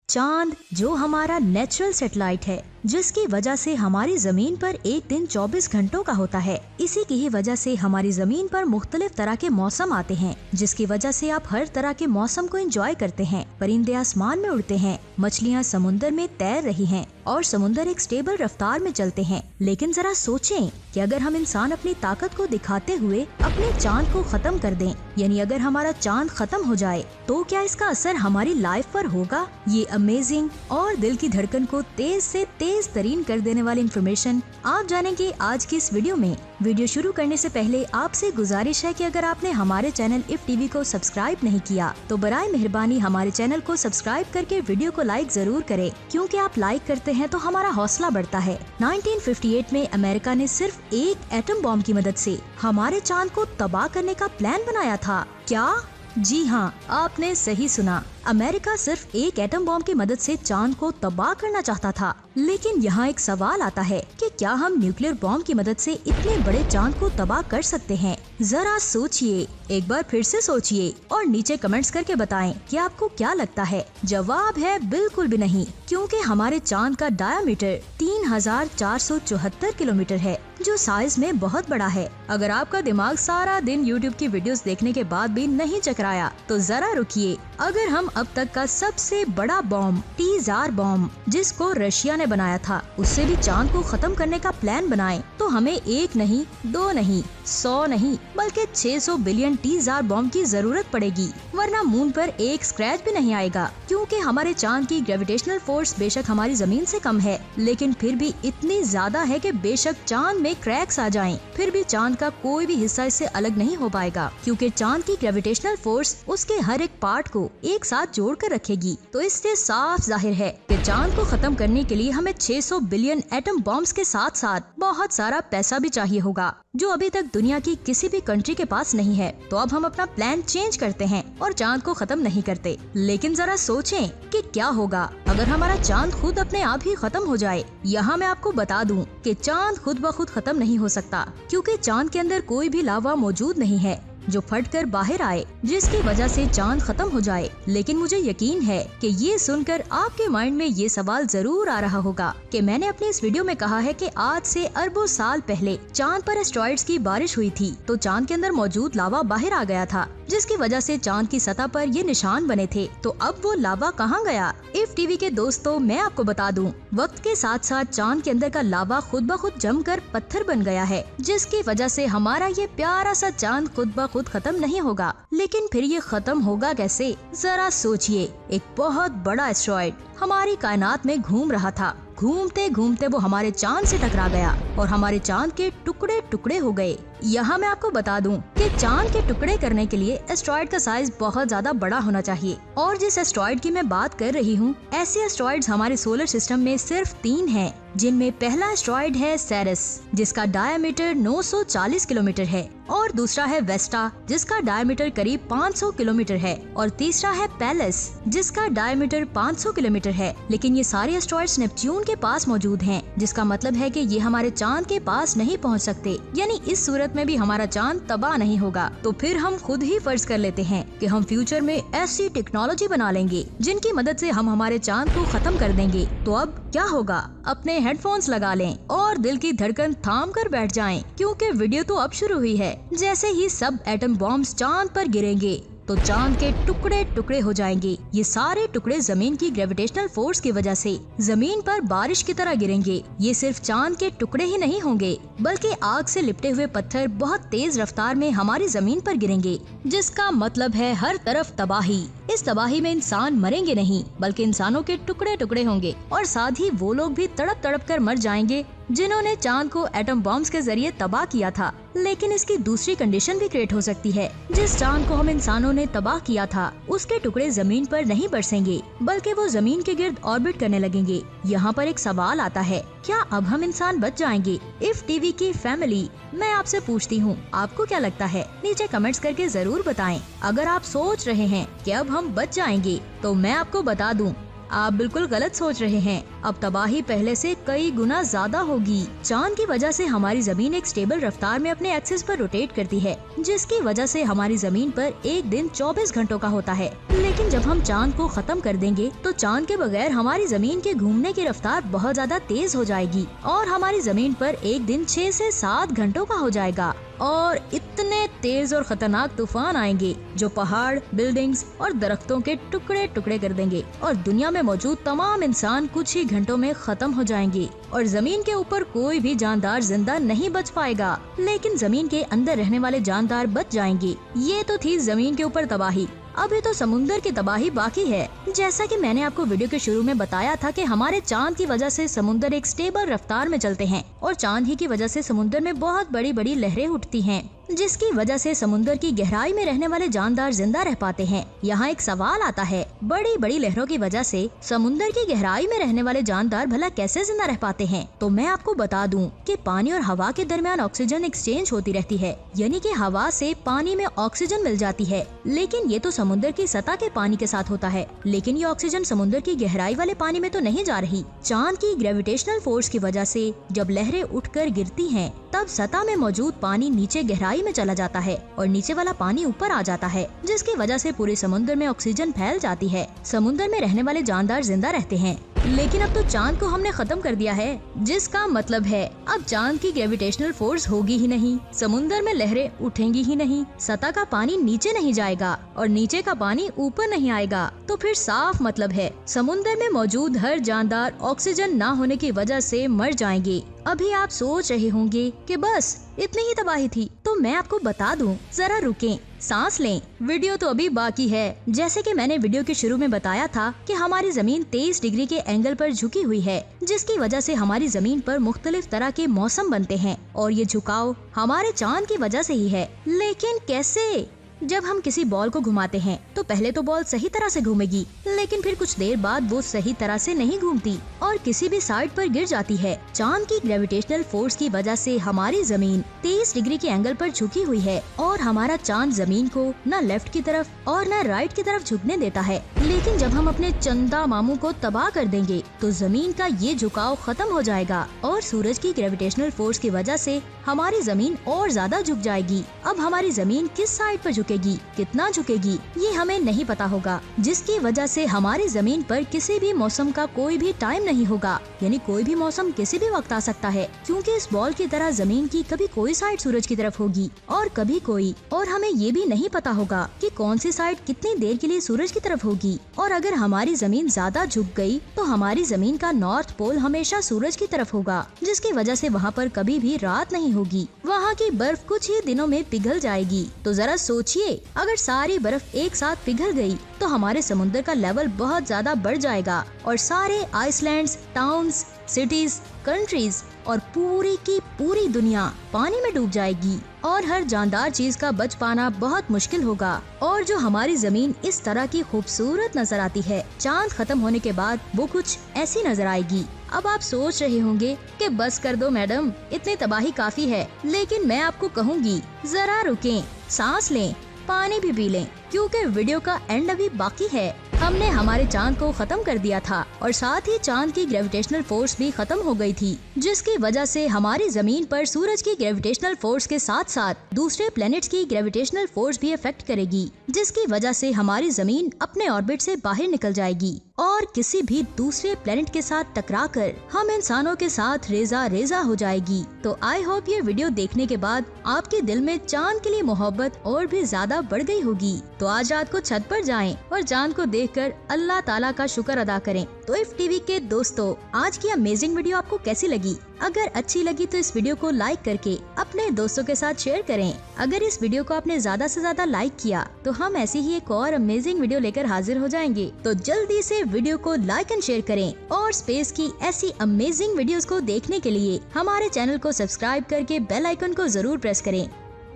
चांद जो हमारा नेचुरल सैटेलाइट है, जिसकी वजह से हमारी जमीन पर एक दिन 24 घंटों का होता है। इसी की ही वजह से हमारी जमीन पर मुख्तलिफ तरह के मौसम आते हैं, जिसकी वजह से आप हर तरह के मौसम को एंजॉय करते हैं। परिंदे आसमान में उड़ते हैं, मछलियाँ समुंदर में तैर रही हैं और समुंदर एक स्टेबल रफ्तार में चलते हैं। लेकिन जरा सोचें कि अगर हम इंसान अपनी ताकत को दिखाते हुए अपने चांद को खत्म कर दें, यानी अगर हमारा चांद खत्म हो जाए, तो क्या इसका असर हमारी लाइफ पर होगा? ये अमेजिंग और दिल की धड़कन को तेज से तेज तरीन कर देने वाली इन्फॉर्मेशन आप जानेंगे आज की इस वीडियो में। वीडियो शुरू करने से पहले आपसे गुजारिश है कि अगर आपने हमारे चैनल इफ टीवी को सब्सक्राइब नहीं किया तो बराए मेहरबानी हमारे चैनल को सब्सक्राइब करके वीडियो को लाइक जरूर करें, क्योंकि आप लाइक करते हैं तो हमारा हौसला बढ़ता है। 1958 में अमेरिका ने सिर्फ एक एटम बॉम्ब की मदद से हमारे चांद को तबाह करने का प्लान बनाया था। क्या? जी हाँ, आपने सही सुना। अमेरिका सिर्फ एक एटम बॉम्ब की मदद से चांद को तबाह करना चाहता था। लेकिन यहाँ एक सवाल आता है कि क्या हम न्यूक्लियर बॉम्ब की मदद से इतने बड़े चांद को तबाह कर सकते हैं? जरा सोचिए, एक बार फिर से सोचिए और नीचे कमेंट्स करके बताएं कि आपको क्या लगता है। जवाब है बिल्कुल भी नहीं, क्योंकि हमारे चांद का डायामीटर 3474 किलोमीटर है, जो साइज में बहुत बड़ा है। अगर आपका दिमाग सारा दिन यूट्यूब की वीडियोस देखने के बाद भी नहीं चकराया तो जरा रुकिए। अगर हम अब तक का सबसे बड़ा बॉम्ब टीज़ार बॉम्ब, जिसको रशिया ने बनाया था, उससे भी चांद को खत्म करने का प्लान बनाएं, तो हमें एक नहीं, दो नहीं, 100 नहीं, बल्कि 600 बिलियन टीज़ार बॉम्ब की जरूरत पड़ेगी। वरना मून पर एक स्क्रैच भी नहीं आएगा, क्योंकि हमारे चांद की ग्रेविटेशनल फोर्स बेशक हमारी जमीन से कम है, लेकिन फिर भी इतनी ज्यादा है कि बेशक चांद में क्रैक्स आ जाएं, फिर भी चांद का कोई भी हिस्सा इससे अलग नहीं हो पाएगा, क्योंकि चांद की ग्रेविटेशनल फोर्स उसके हर एक पार्ट को एक साथ जोड़ कर रखेगी। तो इससे साफ जाहिर है कि चांद को खत्म करने के लिए हमें 600 बिलियन एटम बॉम्ब्स के साथ साथ बहुत सारा पैसा भी चाहिए होगा, जो अभी तक दुनिया की किसी भी कंट्री के पास नहीं है। तो अब हम अपना प्लान चेंज करते हैं और चांद को खत्म नहीं करते। लेकिन जरा सोचें कि क्या होगा अगर हमारा चांद खुद अपने आप ही खत्म हो जाए। यहाँ मैं आपको बता दूं कि चांद खुद ब खुद खत्म नहीं हो सकता, क्योंकि चांद के अंदर कोई भी लावा मौजूद नहीं है जो फटकर बाहर आए, जिसकी वजह से चांद खत्म हो जाए। लेकिन मुझे यकीन है कि ये सुनकर आपके माइंड में ये सवाल जरूर आ रहा होगा कि मैंने अपने इस वीडियो में कहा है कि आज से अरबों साल पहले चांद पर एस्टेरॉइड्स की बारिश हुई थी, तो चांद के अंदर मौजूद लावा बाहर आ गया था, जिसकी वजह से चांद की सतह पर ये निशान बने थे। तो अब वो लावा कहाँ गया? इफ टीवी के दोस्तों, मैं आपको बता दूं, वक्त के साथ साथ चांद के अंदर का लावा खुद ब खुद जमकर पत्थर बन गया है, जिसकी वजह से हमारा ये प्यारा सा चांद खुद ब खुद खत्म नहीं होगा। लेकिन फिर ये खत्म होगा कैसे? जरा सोचिए, एक बहुत बड़ा एस्टेरॉइड हमारी कायनात में घूम रहा था। घूमते घूमते वो हमारे चांद से टकरा गया और हमारे चांद के टुकड़े टुकड़े हो गए। यहाँ मैं आपको बता दूं कि चांद के टुकड़े करने के लिए एस्टेरॉइड का साइज बहुत ज्यादा बड़ा होना चाहिए। और जिस एस्टेरॉइड की मैं बात कर रही हूँ, ऐसे एस्टेरॉइड्स हमारे सोलर सिस्टम में सिर्फ 3 हैं, जिनमें पहला एस्टेरॉइड है सेरेस, जिसका डायमीटर 940 किलोमीटर है, और दूसरा है वेस्टा, जिसका डायमीटर करीब 500 किलोमीटर है, और तीसरा है पैलेस, जिसका डायमीटर 500 किलोमीटर है। लेकिन ये सारे एस्टेरॉइड्स नेपच्यून के पास मौजूद हैं, जिसका मतलब है कि ये हमारे चांद के पास नहीं पहुंच सकते। यानी इस सूरत में भी हमारा चांद तबाह नहीं होगा। तो फिर हम खुद ही फर्ज कर लेते हैं कि हम फ्यूचर में ऐसी टेक्नोलॉजी बना लेंगे जिनकी मदद से हम हमारे चांद को खत्म कर देंगे। तो अब क्या होगा? अपने हेडफोन्स लगा लें और दिल की धड़कन थाम कर बैठ जाएं, क्योंकि वीडियो तो अब शुरू हुई है। जैसे ही सब एटम बॉम्ब्स चांद पर गिरेंगे तो चांद के टुकड़े टुकड़े हो जाएंगे। ये सारे टुकड़े जमीन की ग्रेविटेशनल फोर्स की वजह से जमीन पर बारिश की तरह गिरेंगे। ये सिर्फ चांद के टुकड़े ही नहीं होंगे, बल्कि आग से लिपटे हुए पत्थर बहुत तेज रफ्तार में हमारी जमीन पर गिरेंगे, जिसका मतलब है हर तरफ तबाही। इस तबाही में इंसान मरेंगे नहीं, बल्कि इंसानों के टुकड़े टुकड़े होंगे, और साथ ही वो लोग भी तड़प तड़प कर मर जाएंगे जिन्होंने चांद को एटम बॉम्ब्स के जरिए तबाह किया था। लेकिन इसकी दूसरी कंडीशन भी क्रिएट हो सकती है। जिस चांद को हम इंसानों ने तबाह किया था, उसके टुकड़े जमीन पर नहीं बरसेंगे, बल्कि वो जमीन के गिर्द ऑर्बिट करने लगेंगे। यहाँ पर एक सवाल आता है, क्या अब हम इंसान बच जाएंगे? इफ टीवी की फैमिली, मैं आपसे पूछती हूँ, आपको क्या लगता है? नीचे कमेंट्स करके जरूर बताएं। अगर आप सोच रहे हैं कि अब हम बच जाएंगे, तो मैं आपको बता दूं आप बिल्कुल गलत सोच रहे हैं। अब तबाही पहले से कई गुना ज्यादा होगी। चांद की वजह से हमारी जमीन एक स्टेबल रफ्तार में अपने एक्सिस पर रोटेट करती है, जिसकी वजह से हमारी जमीन पर एक दिन 24 घंटों का होता है। लेकिन जब हम चांद को खत्म कर देंगे तो चांद के बगैर हमारी जमीन के घूमने की रफ्तार बहुत ज्यादा तेज हो जाएगी और हमारी जमीन पर एक दिन 6 से 7 घंटों का हो जाएगा। और इतने तेज और खतरनाक तूफान आएंगे जो पहाड़, बिल्डिंग्स और दरख्तों के टुकड़े टुकड़े कर देंगे और दुनिया में मौजूद तमाम इंसान कुछ ही घंटों में खत्म हो जाएंगे और जमीन के ऊपर कोई भी जानदार जिंदा नहीं बच पाएगा। लेकिन जमीन के अंदर रहने वाले जानदार बच जाएंगे। ये तो थी जमीन के ऊपर तबाही। अभी तो समुंदर की तबाही बाकी है। जैसा कि मैंने आपको वीडियो के शुरू में बताया था कि हमारे चांद की वजह से समुंदर एक स्टेबल रफ्तार में चलते हैं और चांद ही की वजह से समुंदर में बहुत बड़ी बड़ी लहरें उठती हैं, जिसकी वजह से समुंदर की गहराई में रहने वाले जानदार जिंदा रह पाते हैं। यहाँ एक सवाल आता है, बड़ी बड़ी लहरों की वजह से समुंदर की गहराई में रहने वाले जानदार भला कैसे जिंदा रह पाते हैं? तो मैं आपको बता दूं कि पानी और हवा के दरमियान ऑक्सीजन एक्सचेंज होती रहती है, यानी कि हवा से पानी में ऑक्सीजन मिल जाती है। लेकिन ये तो समुंदर की सतह के पानी के साथ होता है, लेकिन ये ऑक्सीजन समुंदर की गहराई वाले पानी में तो नहीं जा रही। चांद की ग्रेविटेशनल फोर्स की वजह से जब लहरें उठकर गिरती हैं, तब सतह में मौजूद पानी नीचे गहराई में चला जाता है और नीचे वाला पानी ऊपर आ जाता है, जिसकी वजह से पूरे समुद्र में ऑक्सीजन फैल जाती है। समुद्र में रहने वाले जानदार जिंदा रहते हैं। लेकिन अब तो चांद को हमने खत्म कर दिया है, जिसका मतलब है अब चांद की ग्रेविटेशनल फोर्स होगी ही नहीं, समुद्र में लहरें उठेंगी ही नहीं, सतह का पानी नीचे नहीं जाएगा और नीचे का पानी ऊपर नहीं आएगा। तो फिर साफ मतलब है समुद्र में मौजूद हर जानदार ऑक्सीजन ना होने की वजह से मर जाएंगे। अभी आप सोच रहे होंगे कि बस इतनी ही तबाही थी, तो मैं आपको बता दूं, जरा रुकें, सांस लें, वीडियो तो अभी बाकी है। जैसे कि मैंने वीडियो के शुरू में बताया था कि हमारी जमीन 23 डिग्री के एंगल पर झुकी हुई है, जिसकी वजह से हमारी जमीन पर मुख्तलिफ तरह के मौसम बनते हैं और ये झुकाव हमारे चांद की वजह से ही है। लेकिन कैसे? जब हम किसी बॉल को घुमाते हैं तो पहले तो बॉल सही तरह से घूमेगी, लेकिन फिर कुछ देर बाद वो सही तरह से नहीं घूमती और किसी भी साइड पर गिर जाती है। चांद की ग्रेविटेशनल फोर्स की वजह से हमारी जमीन 23 डिग्री के एंगल पर झुकी हुई है और हमारा चांद जमीन को न लेफ्ट की तरफ और न राइट की तरफ झुकने देता है। लेकिन जब हम अपने चंदा मामू को तबाह कर देंगे तो जमीन का ये झुकाव खत्म हो जाएगा और सूरज की ग्रेविटेशनल फोर्स की वजह से हमारी जमीन और ज्यादा झुक जाएगी। अब हमारी जमीन किस साइड पर झुकेगी, कितना झुकेगी, ये हमें नहीं पता होगा, जिसकी वजह से हमारी जमीन पर किसी भी मौसम का कोई भी टाइम नहीं होगा, यानी कोई भी मौसम किसी भी वक्त आ सकता है, क्योंकि इस बॉल की तरह जमीन की कभी कोई साइड सूरज की तरफ होगी और कभी कोई, और हमें ये भी नहीं पता होगा कि कौन सी साइड कितनी देर के लिए सूरज की तरफ होगी। और अगर हमारी जमीन ज्यादा झुक गई तो हमारी जमीन का नॉर्थ पोल हमेशा सूरज की तरफ होगा, जिसकी वजह से वहाँ पर कभी भी रात नहीं होगी। वहाँ की बर्फ कुछ ही दिनों में पिघल जाएगी। तो जरा सोचिए, अगर सारी बर्फ एक साथ पिघल गई तो हमारे समुद्र का लेवल बहुत ज्यादा बढ़ जाएगा और सारे आइसलैंड्स, टाउन्स, सिटीज, कंट्रीज और पूरी की पूरी दुनिया पानी में डूब जाएगी और हर जानदार चीज का बच पाना बहुत मुश्किल होगा। और जो हमारी जमीन इस तरह की खूबसूरत नजर आती है, चांद खत्म होने के बाद वो कुछ ऐसी नजर आएगी। अब आप सोच रहे होंगे कि बस कर दो मैडम, इतनी तबाही काफी है, लेकिन मैं आपको कहूँगी जरा रुकें, सांस लें, पानी भी पी लें, क्योंकि वीडियो का एंड अभी बाकी है। हमने हमारे चांद को खत्म कर दिया था और साथ ही चांद की ग्रेविटेशनल फोर्स भी खत्म हो गई थी, जिसकी वजह से हमारी जमीन पर सूरज की ग्रेविटेशनल फोर्स के साथ साथ दूसरे प्लैनेट्स की ग्रेविटेशनल फोर्स भी इफेक्ट करेगी, जिसकी वजह से हमारी जमीन अपने ऑर्बिट से बाहर निकल जाएगी और किसी भी दूसरे प्लैनेट के साथ टकराकर हम इंसानों के साथ रेजा रेजा हो जाएगी। तो आई होप ये वीडियो देखने के बाद आपके दिल में चांद के लिए मोहब्बत और भी ज्यादा बढ़ गई होगी। तो आज रात को छत पर जाएं और चांद को देखकर अल्लाह ताला का शुक्र अदा करें। तो इफ टीवी के दोस्तों, आज की अमेजिंग वीडियो आपको कैसी लगी? अगर अच्छी लगी तो इस वीडियो को लाइक करके अपने दोस्तों के साथ शेयर करें। अगर इस वीडियो को आपने ज्यादा से ज्यादा लाइक किया तो हम ऐसी ही एक और अमेजिंग वीडियो लेकर हाजिर हो जाएंगे। तो जल्दी से वीडियो को लाइक एंड शेयर करें और स्पेस की ऐसी अमेजिंग वीडियोस को देखने के लिए हमारे चैनल को सब्सक्राइब करके बेल आइकन को जरूर प्रेस करें,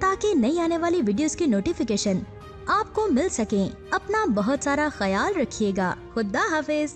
ताकि नई आने वाली वीडियोस की नोटिफिकेशन आपको मिल सके। अपना बहुत सारा ख्याल रखिएगा। खुदा हाफिज।